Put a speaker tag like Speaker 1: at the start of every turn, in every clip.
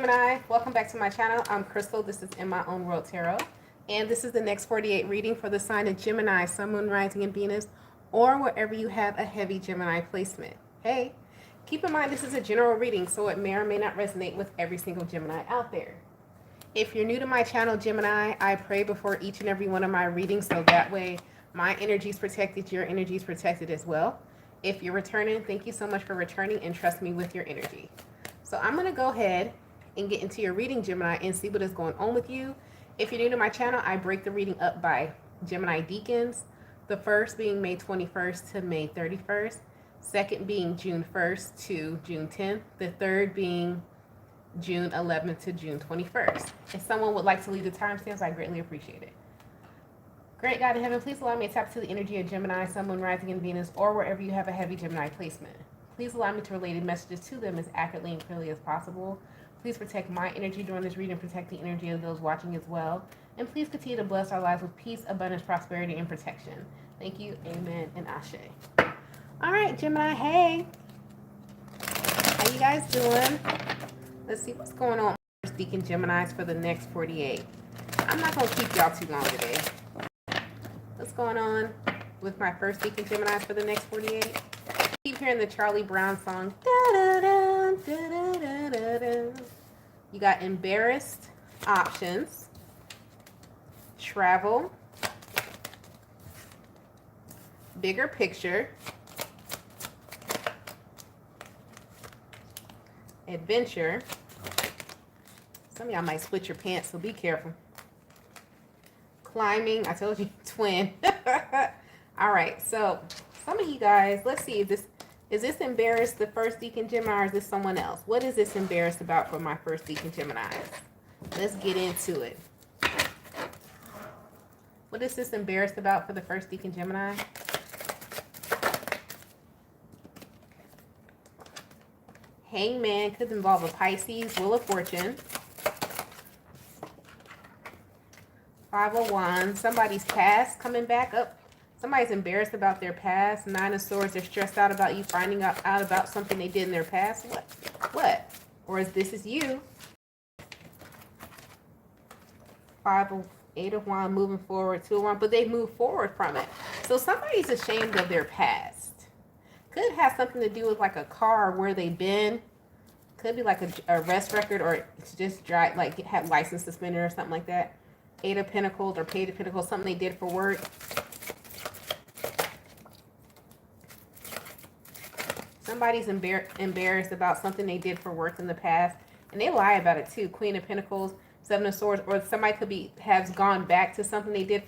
Speaker 1: Gemini, welcome back to my channel. I'm Crystal. This is In My Own World Tarot, and this is the next 48 reading for the sign of Gemini, Sun, Moon, Rising, and Venus, or wherever you have a heavy Gemini placement. Hey, keep in mind this is a general reading, so it may or may not resonate with every single Gemini out there. If you're new to my channel, Gemini, I pray before each and every one of my readings, so that way my energy is protected, your energy is protected as well. If you're returning, thank you so much for returning, and trust me with your energy. So I'm going to go ahead and get into your reading, Gemini, and see what is going on with you. If you're new to my channel, I break the reading up by Gemini decans. The first being May 21st to May 31st. Second being June 1st to June 10th. The third being June 11th to June 21st. If someone would like to leave the timestamps, I greatly appreciate it. Great God in heaven, please allow me to tap to the energy of Gemini, Sun, Moon, Rising, and Venus, or wherever you have a heavy Gemini placement. Please allow me to relate messages to them as accurately and clearly as possible. Please protect my energy during this reading and protect the energy of those watching as well. And please continue to bless our lives with peace, abundance, prosperity, and protection. Thank you, amen, and ashe. All right, Gemini, hey. How you guys doing? Let's see what's going on with Deacon Geminis for the next 48. I'm not going to keep y'all too long today. What's going on with my first Deacon Geminis for the next 48? Keep hearing the Charlie Brown song. Da-da-da, da-da-da-da-da. You got embarrassed, options, travel, bigger picture, adventure. Some of y'all might split your pants, so be careful. Climbing, I told you, twin. All right, so some of you guys, let's see if this is this embarrassed the first Deacon Gemini, or is this someone else? What is this embarrassed about for my first Deacon Gemini? Let's get into it. What is this embarrassed about for the first Deacon Gemini? Hangman could involve a Pisces, Wheel of Fortune. Five of Wands, somebody's past coming back up. Somebody's embarrassed about their past. Nine of Swords, they're stressed out about you finding out about something they did in their past. What? Or is this you? Eight of Wands, moving forward. Two of Wands, but they move forward from it. So somebody's ashamed of their past. Could have something to do with like a car or where they've been. Could be like a arrest record, or it's just dry, like have license suspended or something like that. Eight of Pentacles or Page of Pentacles, something they did for work. Somebody's embarrassed about something they did for work in the past, and they lie about it too. Queen of Pentacles, Seven of Swords, or somebody could has gone back to something they did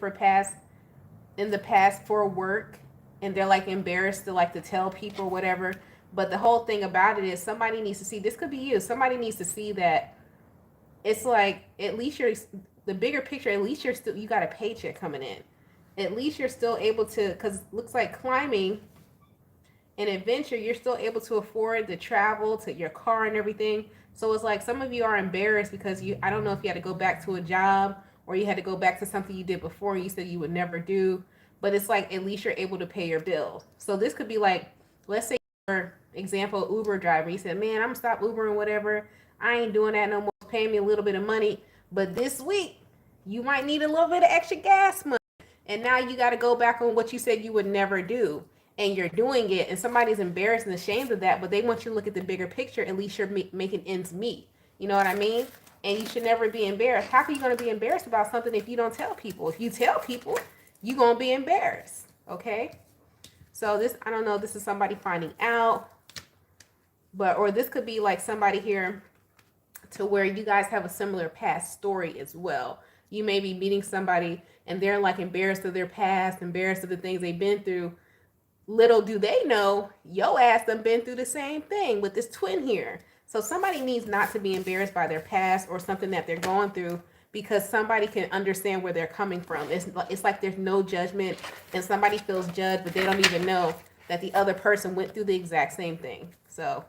Speaker 1: in the past for work, and they're like embarrassed to tell people whatever. But the whole thing about it is somebody needs to see, this could be you. Somebody needs to see that it's like, at least you're the bigger picture. At least you got a paycheck coming in. At least you're still able to, because it looks like climbing and adventure, you're still able to afford the travel to your car and everything. So it's like some of you are embarrassed because I don't know if you had to go back to a job or you had to go back to something you did before you said you would never do. But it's like at least you're able to pay your bills. So this could be like, let's say, for example, Uber driver. You said, man, I'm gonna stop Ubering, whatever. I ain't doing that no more. It's paying me a little bit of money. But this week, you might need a little bit of extra gas money. And now you got to go back on what you said you would never do. And you're doing it. And somebody's embarrassed and ashamed of that. But they want you to look at the bigger picture. At least you're making ends meet. You know what I mean? And you should never be embarrassed. How are you going to be embarrassed about something if you don't tell people? If you tell people, you're going to be embarrassed. Okay? So this, I don't know, this is somebody finding out. Or this could be like somebody here to where you guys have a similar past story as well. You may be meeting somebody and they're like embarrassed of their past, embarrassed of the things they've been through. Little do they know, your ass done been through the same thing with this twin here. So somebody needs not to be embarrassed by their past or something that they're going through, because somebody can understand where they're coming from. It's like there's no judgment, and somebody feels judged, but they don't even know that the other person went through the exact same thing. So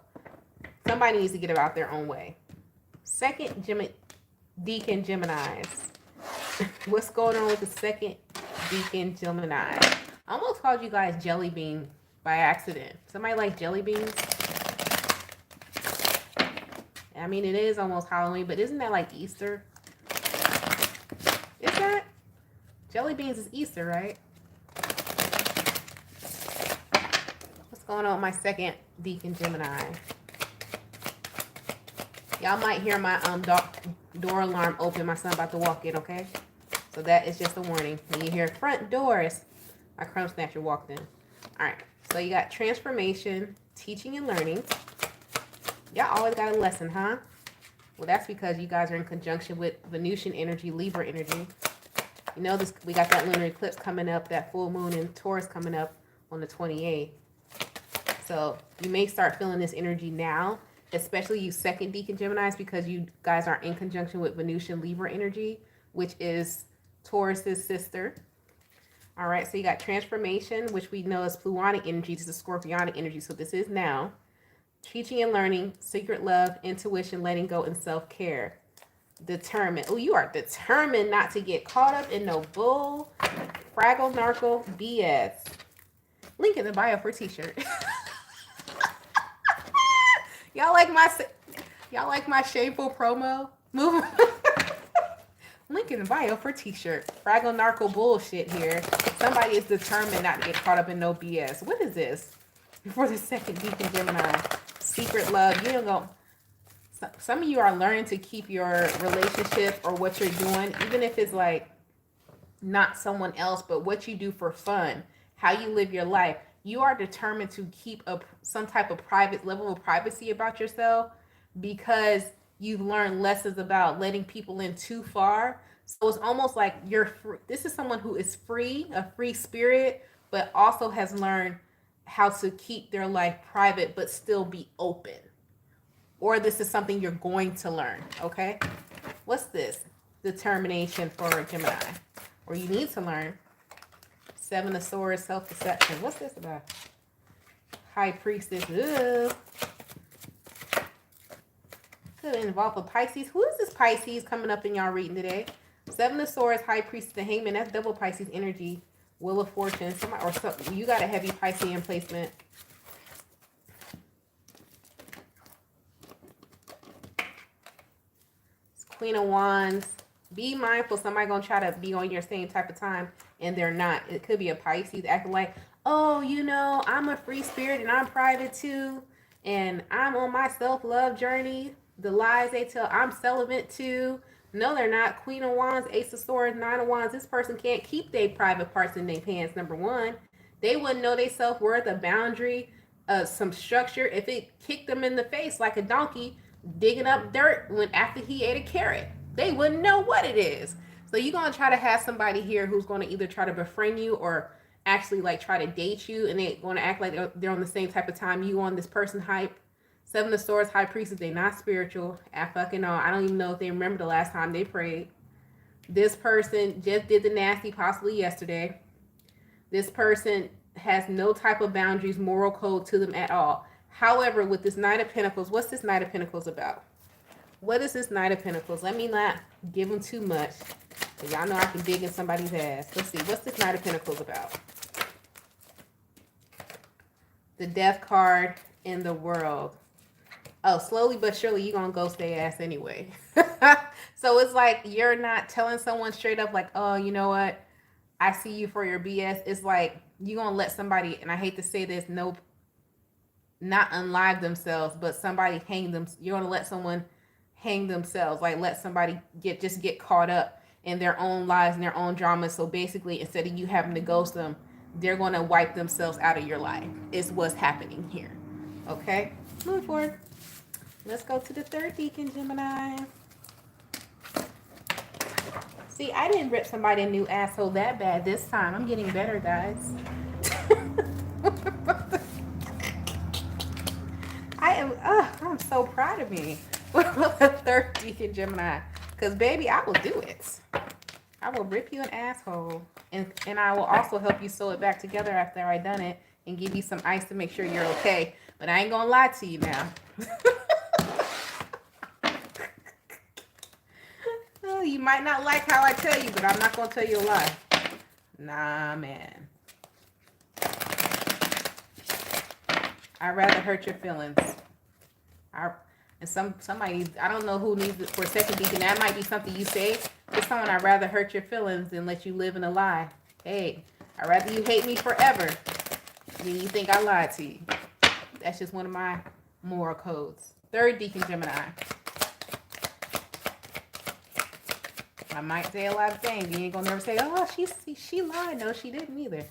Speaker 1: somebody needs to get about their own way. Second Deacon Geminis. What's going on with the second Deacon Gemini? I almost called you guys jelly bean by accident. Somebody like jelly beans? I mean, it is almost Halloween, but isn't that like Easter? Is that? Jelly beans is Easter, right? What's going on with my second Deacon Gemini? Y'all might hear my door alarm open. My son about to walk in, okay? So that is just a warning. When you hear front doors, my crumb snatcher walked in. All right. So you got transformation, teaching and learning. Y'all always got a lesson, huh? Well, that's because you guys are in conjunction with Venusian energy, Libra energy. You know this. We got that lunar eclipse coming up, that full moon in Taurus coming up on the 28th. So you may start feeling this energy now, especially you second Deacon Geminis, because you guys are in conjunction with Venusian Libra energy, which is Taurus's sister. All right, so you got transformation, which we know is Pluonic energy. This is Scorpionic energy, so this is now. Teaching and learning, secret love, intuition, letting go, and self-care. Determined. Oh, you are determined not to get caught up in no bull, fraggle, narco, BS. Link in the bio for t-shirt. Y'all like my shameful promo? Move. Link in the bio for t-shirt. Fraggle narco bullshit here. Somebody is determined not to get caught up in no BS. What is this? For the second Deacon Gemini. Secret love. You don't go. Some of you are learning to keep your relationship or what you're doing, even if it's like not someone else, but what you do for fun, how you live your life. You are determined to keep some type of private level of privacy about yourself because you've learned lessons about letting people in too far. So it's almost like you're free. This is someone who is free, a free spirit, but also has learned how to keep their life private but still be open. Or this is something you're going to learn, okay? What's this? Determination for Gemini. Or you need to learn. Seven of Swords, self-deception. What's this about? High Priestess. Ugh. Could involve a Pisces. Who is this Pisces coming up in y'all reading today? Seven of Swords, High Priestess, the Hangman. That's double Pisces energy. Wheel of Fortune. Somebody, or something. You got a heavy Piscean placement. Queen of Wands. Be mindful. Somebody gonna try to be on your same type of time and they're not. It could be a Pisces acting like, oh, you know, I'm a free spirit and I'm private too. And I'm on my self-love journey. The lies they tell, I'm celibate too. No, they're not. Queen of Wands, Ace of Swords, Nine of Wands. This person can't keep their private parts in their pants, number one. They wouldn't know their self-worth, a boundary, some structure. If it kicked them in the face like a donkey, digging up dirt when after he ate a carrot, they wouldn't know what it is. So you're going to try to have somebody here who's going to either try to befriend you or actually like try to date you, and they're going to act like they're on the same type of time you on. This person hype. Seven of Swords, High Priestess, they're not spiritual. I fucking know. I don't even know if they remember the last time they prayed. This person just did the nasty possibly yesterday. This person has no type of boundaries, moral code to them at all. However, with this Knight of Pentacles, what's this Knight of Pentacles about? What is this Knight of Pentacles? Let me not give them too much. Y'all know I can dig in somebody's ass. Let's see. What's this Knight of Pentacles about? The Death card in the World. Oh, slowly but surely you're going to ghost their ass anyway. So it's like you're not telling someone straight up like, oh, you know what? I see you for your BS. It's like you're going to let somebody, and I hate to say this, no, not unlive themselves, but somebody hang them. You're going to let someone hang themselves, like let somebody get caught up in their own lives and their own dramas. So basically, instead of you having to ghost them, they're going to wipe themselves out of your life is what's happening here. Okay, move forward. Let's go to the third Deacon Gemini. See, I didn't rip somebody a new asshole that bad this time. I'm getting better, guys. I'm so proud of me. The third Deacon Gemini. Because, baby, I will do it. I will rip you an asshole. And I will also help you sew it back together after I done it and give you some ice to make sure you're okay. But I ain't going to lie to you now. Oh, you might not like how I tell you, but I'm not going to tell you a lie. Nah, man. I'd rather hurt your feelings. And somebody, I don't know who needs it for second deacon. That might be something you say to someone. I'd rather hurt your feelings than let you live in a lie. Hey, I'd rather you hate me forever than you think I lied to you. That's just one of my moral codes. Third deacon Gemini. I might say a lot of things. You ain't gonna never say, oh, she lied. No, she didn't either.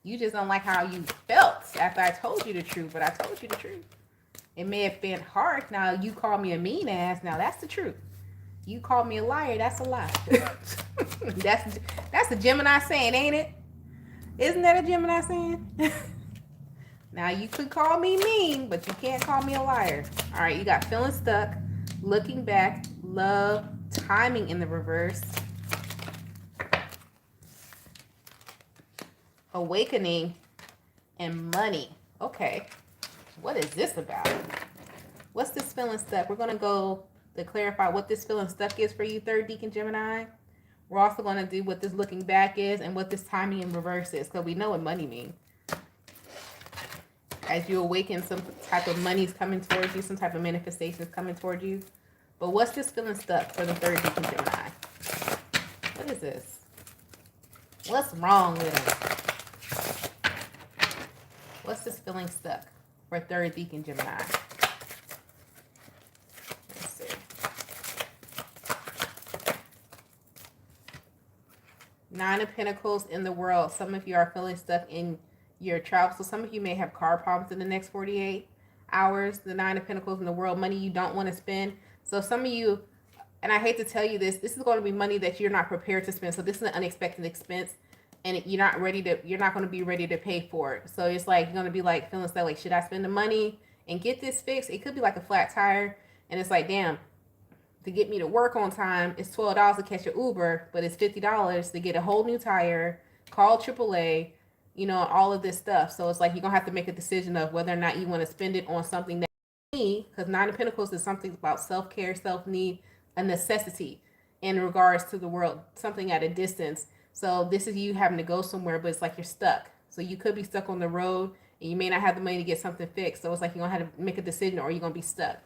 Speaker 1: You just don't like how you felt after I told you the truth, but I told you the truth. It may have been hard. Now, you call me a mean ass. Now, that's the truth. You call me a liar. That's a lie. That's a Gemini saying, ain't it? Isn't that a Gemini saying? Now, you could call me mean, but you can't call me a liar. All right, you got feeling stuck, looking back, love, timing in the reverse, awakening, and money. Okay. What is this about? What's this feeling stuck? We're going to go to clarify what this feeling stuck is for you, third deacon Gemini. We're also going to do what this looking back is and what this timing in reverse is, because we know what money means. As you awaken, some type of money is coming towards you, some type of manifestation is coming towards you. But what's this feeling stuck for the third deacon Gemini? What is this? What's wrong with it? What's this feeling stuck for third deacon Gemini? Let's see. Nine of Pentacles in the world. Some of you are feeling stuck in your travel. So some of you may have car problems in the next 48 hours. The Nine of Pentacles in the world. Money you don't want to spend. So some of you, and I hate to tell you this, this is going to be money that you're not prepared to spend. So this is an unexpected expense. And you're not going to be ready to pay for it. So it's like, you're going to be like feeling stuck, like, should I spend the money and get this fixed? It could be like a flat tire. And it's like, damn, to get me to work on time, it's $12 to catch an Uber, but it's $50 to get a whole new tire, call AAA, you know, all of this stuff. So it's like, you're going to have to make a decision of whether or not you want to spend it on something that you need, because Nine of Pentacles is something about self-care, self-need, a necessity in regards to the world, something at a distance. So this is you having to go somewhere, but it's like you're stuck. So you could be stuck on the road and you may not have the money to get something fixed. So it's like you're going to have to make a decision, or you're going to be stuck.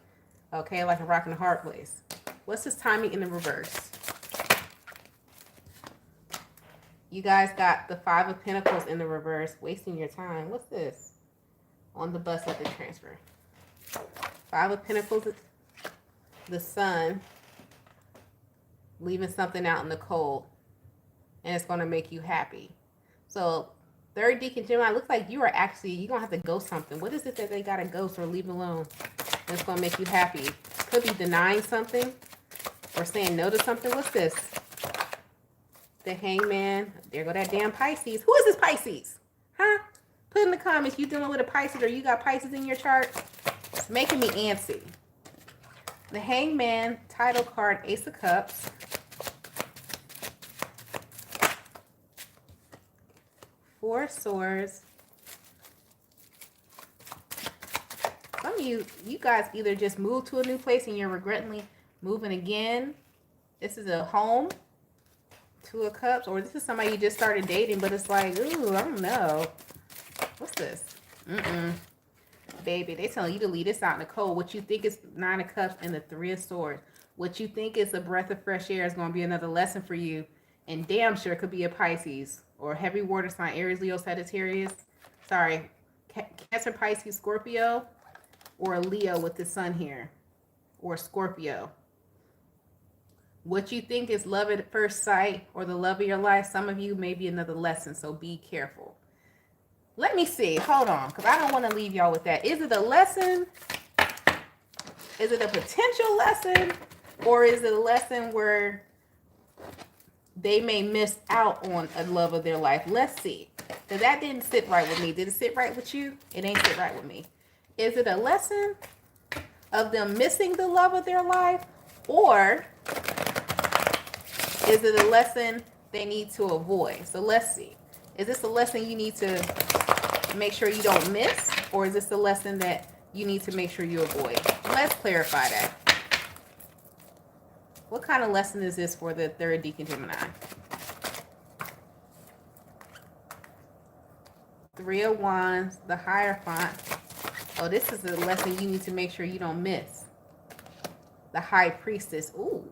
Speaker 1: Okay, like a rock and a hard place. What's this timing in the reverse? You guys got the Five of Pentacles in the reverse, wasting your time. What's this? On the bus at the transfer. Five of Pentacles, the Sun, leaving something out in the cold. And it's going to make you happy. So, third deacon Gemini, looks like you are actually, you're going to have to ghost something. What is it that they got to ghost or leave alone? And it's going to make you happy. Could be denying something or saying no to something. What's this? The Hangman. There go that damn Pisces. Who is this Pisces? Huh? Put in the comments, you dealing with a Pisces or you got Pisces in your chart? It's making me antsy. The Hangman, title card, Ace of Cups. Four of Swords. Some of you guys either just moved to a new place and you're regretfully moving again. This is a home. Two of Cups. Or this is somebody you just started dating, but it's like, ooh, I don't know. What's this? Baby, they telling you to leave this out in the cold. What you think is Nine of Cups and the Three of Swords. What you think is a breath of fresh air is going to be another lesson for you. And damn sure it could be a Pisces. Or heavy water sign, Aries, Leo, Sagittarius. Sorry, Cancer, Pisces, Scorpio. Or a Leo with the sun here. Or Scorpio. What you think is love at first sight or the love of your life, some of you may be another lesson, so be careful. Let me see. Hold on, because I don't want to leave y'all with that. Is it a lesson? Is it a potential lesson? Or is it a lesson where they may miss out on a love of their life? Let's see. Because that didn't sit right with me. Did it sit right with you? It ain't sit right with me. Is it a lesson of them missing the love of their life? Or is it a lesson they need to avoid? So let's see. Is this a lesson you need to make sure you don't miss? Or is this a lesson that you need to make sure you avoid? Let's clarify that. What kind of lesson is this for the third deacon Gemini? Three of Wands, the Hierophant. Oh, this is a lesson you need to make sure you don't miss. the High Priestess. Ooh,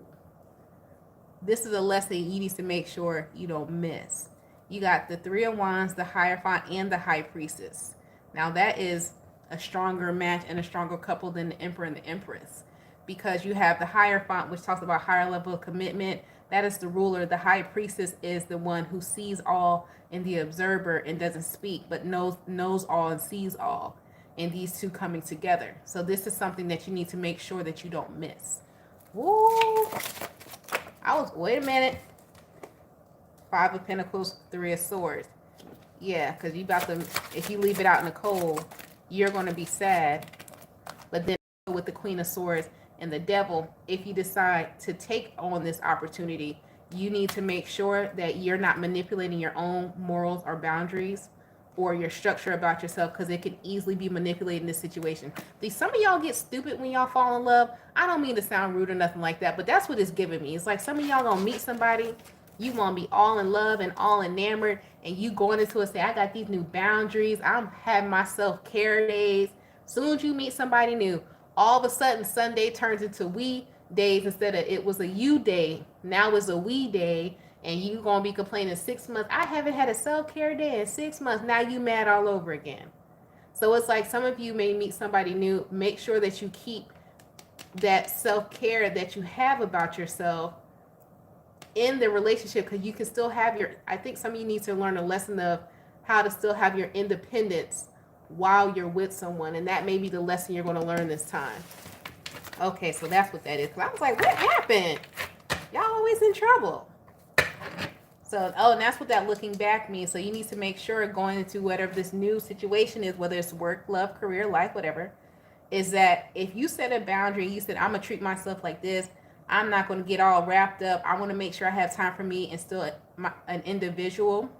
Speaker 1: this is a lesson you need to make sure you don't miss. You got the Three of Wands, the Hierophant, and the High Priestess. Now that is a stronger match and a stronger couple than the Emperor and the Empress, because you have the Hierophant, which talks about higher level of commitment. That is the ruler. The High Priestess is the one who sees all and the observer and doesn't speak, but knows all and sees all. And these two coming together. So this is something that you need to make sure that you don't miss. Woo! Wait a minute. Five of Pentacles, Three of Swords. Yeah, because you about to, if you leave it out in the cold, you're going to be sad. But then with the Queen of Swords and the Devil, if you decide to take on this opportunity, you need to make sure that you're not manipulating your own morals or boundaries or your structure about yourself, because it can easily be manipulated in this situation. Some of y'all get stupid when y'all fall in love. I don't mean to sound rude or nothing like that, but that's what it's giving me. It's like some of y'all gonna meet somebody, you gonna be all in love and all enamored, and you going into it say, I got these new boundaries, I'm having my self-care days. Soon as you meet somebody new, all of a sudden Sunday turns into we days instead of it was a you day. Now it's a we day. And you gonna be complaining 6 months. I haven't had a self-care day in 6 months. Now you mad all over again. So it's like some of you may meet somebody new. Make sure that you keep that self-care that you have about yourself in the relationship, because you can still have your, I think some of you need to learn a lesson of how to still have your independence while you're with someone. And that may be the lesson you're going to learn this time. Okay, so that's what that is. Because I was like, what happened? Y'all always in trouble. So, and that's what that looking back means. So you need to make sure going into whatever this new situation is, whether it's work, love, career, life, whatever, is that if you set a boundary, you said, I'm going to treat myself like this. I'm not going to get all wrapped up. I want to make sure I have time for me and still an individual.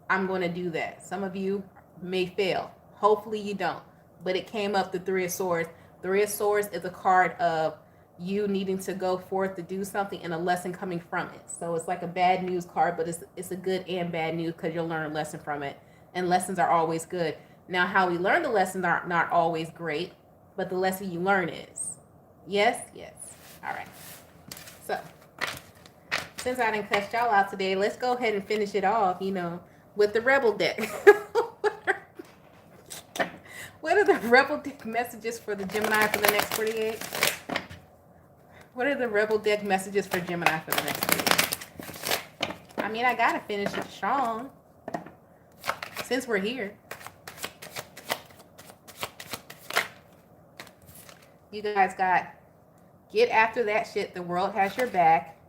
Speaker 1: I'm going to do that. Some of you may fail. Hopefully you don't. But it came up the Three of Swords. Three of Swords is a card of you needing to go forth to do something and a lesson coming from it. So it's like a bad news card, but it's a good and bad news, because you'll learn a lesson from it. And lessons are always good. Now, how we learn the lessons are not always great, but the lesson you learn is. Yes, yes. All right. So since I didn't cuss y'all out today, let's go ahead and finish it off, with the Rebel deck. What are the Rebel deck messages for the Gemini for the next 48? What are the Rebel deck messages for Gemini for the next 48? I mean, I gotta finish it strong since we're here. You guys got, get after that shit. The world has your back.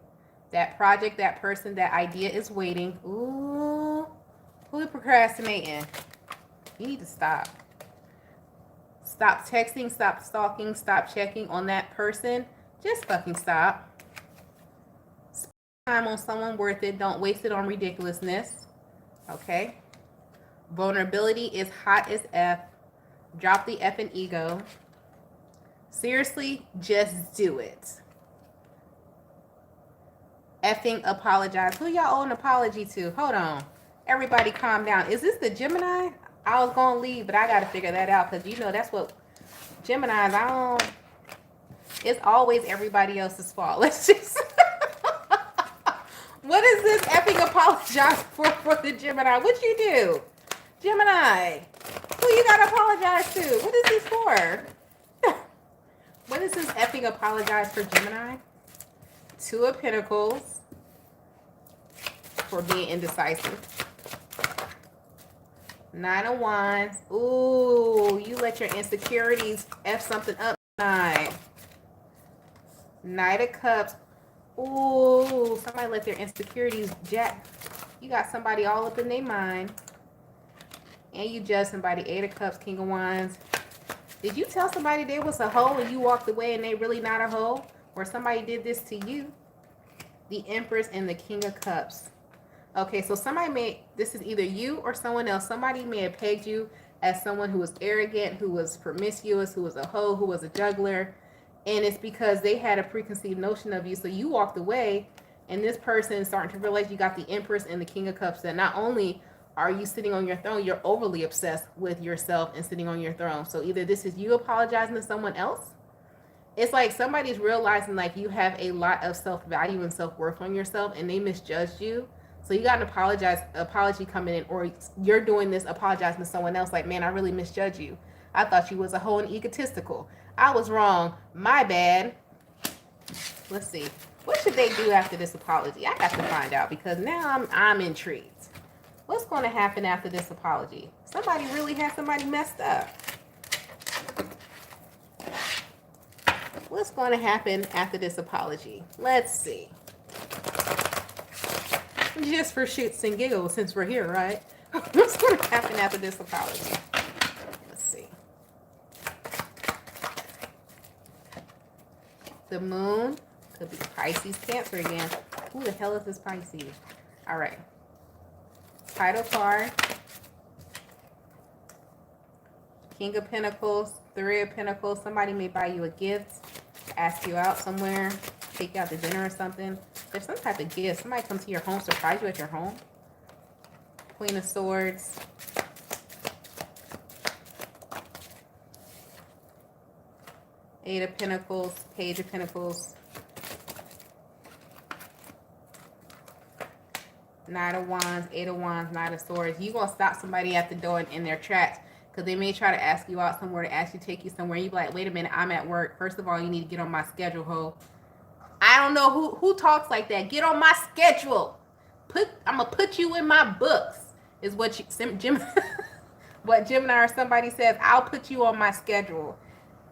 Speaker 1: That project, that person, that idea is waiting. Ooh, who is procrastinating? You need to stop. Stop texting, stop stalking, stop checking on that person. Just fucking stop. Spend time on someone worth it. Don't waste it on ridiculousness. Okay? Vulnerability is hot as F. Drop the F in ego. Seriously, just do it. Effing apologize. Who y'all owe an apology to? Hold on. Everybody calm down. Is this the Gemini? I was going to leave, but I got to figure that out, because that's what Geminis, it's always everybody else's fault. Let's just, what is this effing apologize for the Gemini? What you do? Gemini, who you got to apologize to? What is this for? What is this effing apologize for Gemini? Two of Pentacles for being indecisive. Nine of Wands. Ooh, you let your insecurities F something up. Nine. Knight of Cups. Ooh, somebody let their insecurities jack. You got somebody all up in their mind. And you judge somebody. Eight of Cups, King of Wands. Did you tell somebody they was a hoe and you walked away and they really not a hoe? Or somebody did this to you? The Empress and the King of Cups. Okay, so this is either you or someone else. Somebody may have pegged you as someone who was arrogant, who was promiscuous, who was a hoe, who was a juggler. And it's because they had a preconceived notion of you. So you walked away, and this person is starting to realize you got the Empress and the King of Cups. That not only are you sitting on your throne, you're overly obsessed with yourself and sitting on your throne. So either this is you apologizing to someone else, It's like somebody's realizing like you have a lot of self-value and self-worth on yourself, and they misjudged you. So you got an apology coming in, or you're doing this apologizing to someone else. Like, man, I really misjudged you. I thought you was a hoe and egotistical. I was wrong. My bad. Let's see. What should they do after this apology? I got to find out, because now I'm intrigued. What's going to happen after this apology? Somebody really had somebody messed up. What's going to happen after this apology? Let's see. Just for shits and giggles, since we're here, right? What's going to happen after this apology? Let's see. The moon could be Pisces, Cancer again. Who the hell is this Pisces? All right. Title card. King of Pentacles, Three of Pentacles. Somebody may buy you a gift, ask you out somewhere, take you out to dinner or something. There's some type of gift. Somebody come to your home, surprise you at your home. Queen of Swords. Eight of Pentacles, Page of Pentacles. Knight of Wands, Eight of Wands, Knight of Swords. You're going to stop somebody at the door in their tracks, because they may try to ask you out somewhere, to ask you to take you somewhere. You be like, wait a minute, I'm at work. First of all, you need to get on my schedule, ho. I don't know who talks like that. Get on my schedule. I'm going to put you in my books, is what what Gemini or somebody says. I'll put you on my schedule.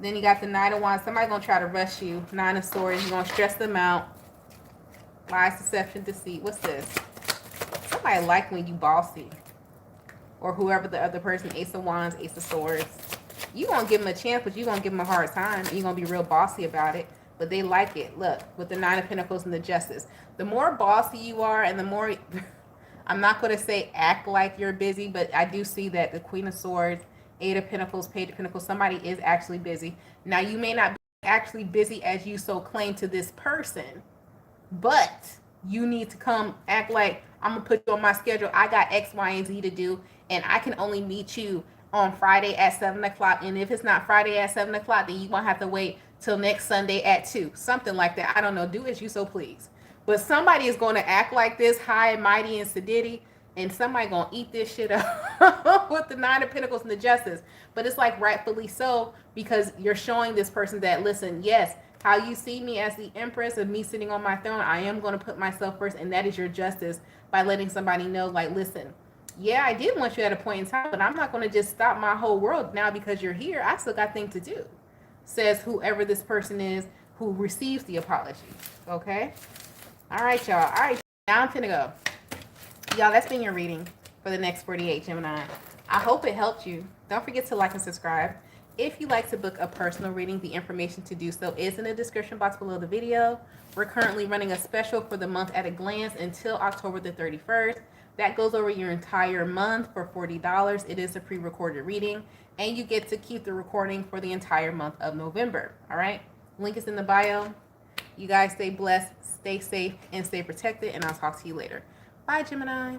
Speaker 1: Then you got the Knight of Wands. Somebody's going to try to rush you. Nine of Swords. You're going to stress them out. Lies, deception, deceit. What's this? Somebody like when you bossy. Or whoever the other person. Ace of Wands, Ace of Swords. You're going to give them a chance, but you're going to give them a hard time. And you're going to be real bossy about it. But they like it. Look, with the Nine of Pentacles and the Justice. The more bossy you are, and the more... I'm not going to say act like you're busy, but I do see that the Queen of Swords, Eight of Pentacles, Page of Pentacles, somebody is actually busy. Now, you may not be actually busy as you so claim to this person, but you need to come act like, I'm going to put you on my schedule. I got X, Y, and Z to do, and I can only meet you on Friday at 7 o'clock. And if it's not Friday at 7 o'clock, then you're going to have to wait till next Sunday at 2. Something like that. I don't know. Do as you so please. But somebody is going to act like this, high and mighty and sedity, and somebody going to eat this shit up with the Nine of Pentacles and the Justice. But it's like rightfully so, because you're showing this person that, listen, yes, how you see me as the Empress of me sitting on my throne, I am going to put myself first, and that is your justice, by letting somebody know, like, listen, yeah, I did want you at a point in time, but I'm not going to just stop my whole world now because you're here. I still got things to do, says whoever this person is who receives the apology. Okay? All right, y'all. All right, now I'm finna go. Y'all, that's been your reading for the next 48, Gemini. I hope it helped you. Don't forget to like and subscribe. If you'd like to book a personal reading, the information to do so is in the description box below the video. We're currently running a special for the month at a glance until October the 31st. That goes over your entire month for $40. It is a pre-recorded reading, and you get to keep the recording for the entire month of November. All right? Link is in the bio. You guys stay blessed, stay safe, and stay protected, and I'll talk to you later. Bye, Gemini.